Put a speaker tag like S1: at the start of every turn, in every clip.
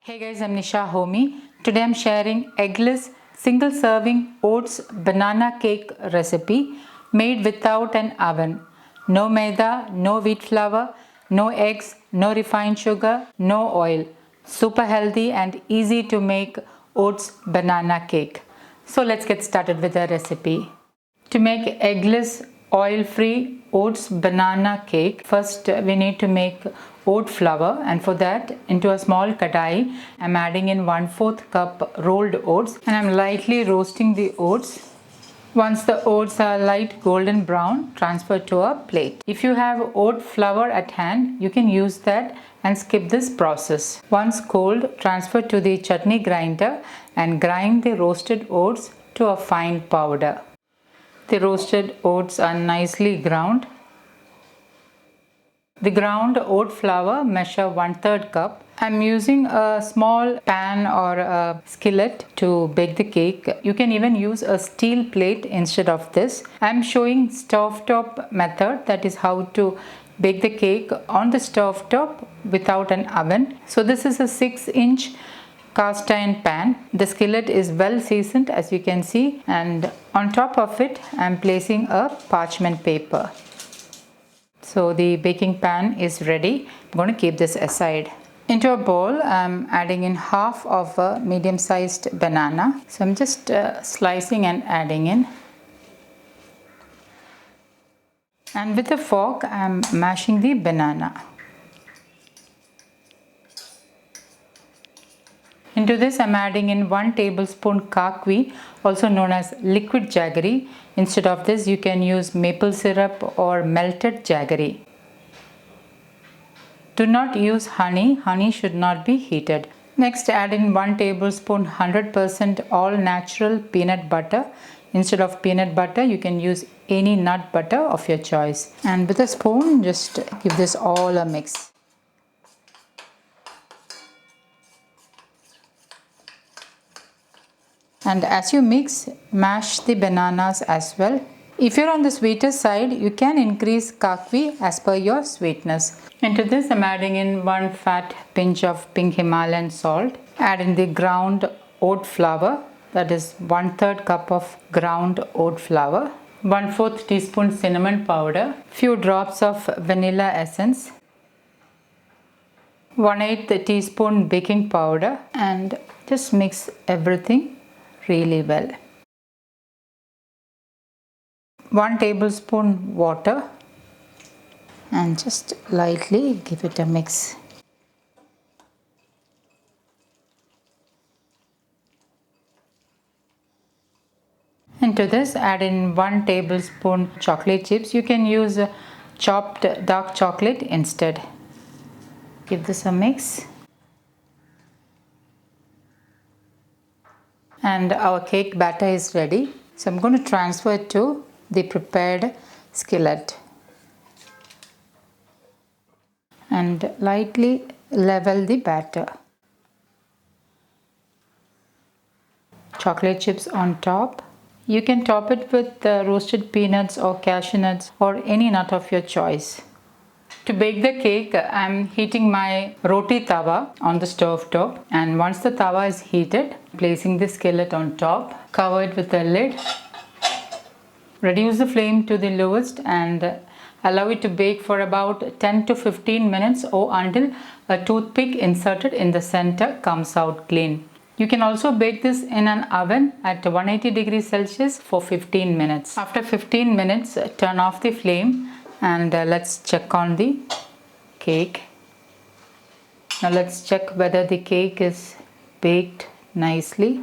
S1: Hey guys, I'm Nisa Homey. Today I'm sharing eggless single serving oats banana cake recipe made without an oven. No maida, no wheat flour, no eggs, no refined sugar, no oil. Super healthy and easy to make oats banana cake. So let's get started with the recipe. To make eggless oil-free oats banana cake, first we need to make oat flour, and for that into a small kadai I'm adding in 1/4 cup rolled oats and I'm lightly roasting the oats. Once the oats are light golden brown, transfer to a plate. If you have oat flour at hand, you can use that and skip this process. Once cold, transfer to the chutney grinder and grind the roasted oats to a fine powder. The roasted oats are nicely ground. The ground oat flour measure 1/3 cup. I'm using a small pan or a skillet to bake the cake. You can even use a steel plate instead of this. I'm showing stovetop method, that is how to bake the cake on the stovetop without an oven. So this is a 6-inch cast iron pan. The skillet is well seasoned, as you can see, and on top of it I'm placing a parchment paper. So the baking pan is ready. I'm going to keep this aside. Into a bowl I'm adding in half of a medium-sized banana. So I'm just slicing and adding in. And with a fork I'm mashing the banana. Into this I'm adding in 1 tablespoon kakvi, also known as liquid jaggery. Instead of this you can use maple syrup or melted jaggery. Do not use honey. Honey should not be heated. Next add in 1 tablespoon 100% all natural peanut butter. Instead of peanut butter you can use any nut butter of your choice. And with a spoon just give this all a mix. And as you mix, mash the bananas as well. If you're on the sweeter side, you can increase kakvi as per your sweetness. Into this I'm adding in 1 fat pinch of pink Himalayan salt. Add in the ground oat flour, that is 1/3 cup of ground oat flour. 1/4 teaspoon cinnamon powder. Few drops of vanilla essence. 1/8 teaspoon baking powder, and just mix everything really well. 1 tablespoon water and just lightly give it a mix. Into this add in 1 tablespoon chocolate chips. You can use chopped dark chocolate instead. Give this a mix. And our cake batter is ready. So I'm going to transfer it to the prepared skillet and lightly level the batter. Chocolate chips on top. You can top it with roasted peanuts or cashew nuts or any nut of your choice. To bake the cake, I'm heating my roti tawa on the stove top, and once the tawa is heated, placing the skillet on top, cover it with a lid, reduce the flame to the lowest and allow it to bake for about 10 to 15 minutes or until a toothpick inserted in the center comes out clean. You can also bake this in an oven at 180 degrees Celsius for 15 minutes. After 15 minutes, turn off the flame and let's check on the cake. Now let's check whether the cake is baked nicely,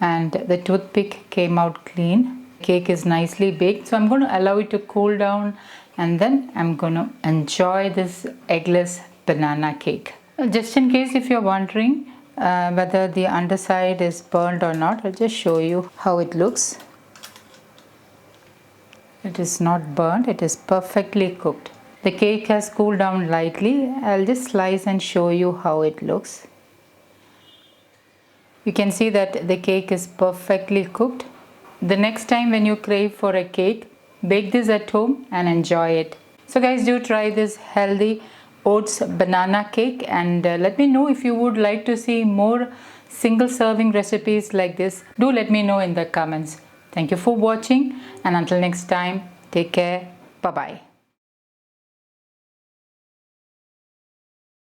S1: and the toothpick came out clean. Cake is nicely baked, so I'm going to allow it to cool down and then I'm going to enjoy this eggless banana cake. Just in case if you're wondering whether the underside is burned or not, I'll just show you how it looks. It is not burnt, it is perfectly cooked. The cake has cooled down lightly. I'll just slice and show you how it looks. You can see that the cake is perfectly cooked. The next time when you crave for a cake, bake this at home and enjoy it. So guys, do try this healthy oats banana cake, and let me know if you would like to see more single serving recipes like this. Do let me know in the comments. Thank you for watching, and until next time, take care. Bye bye.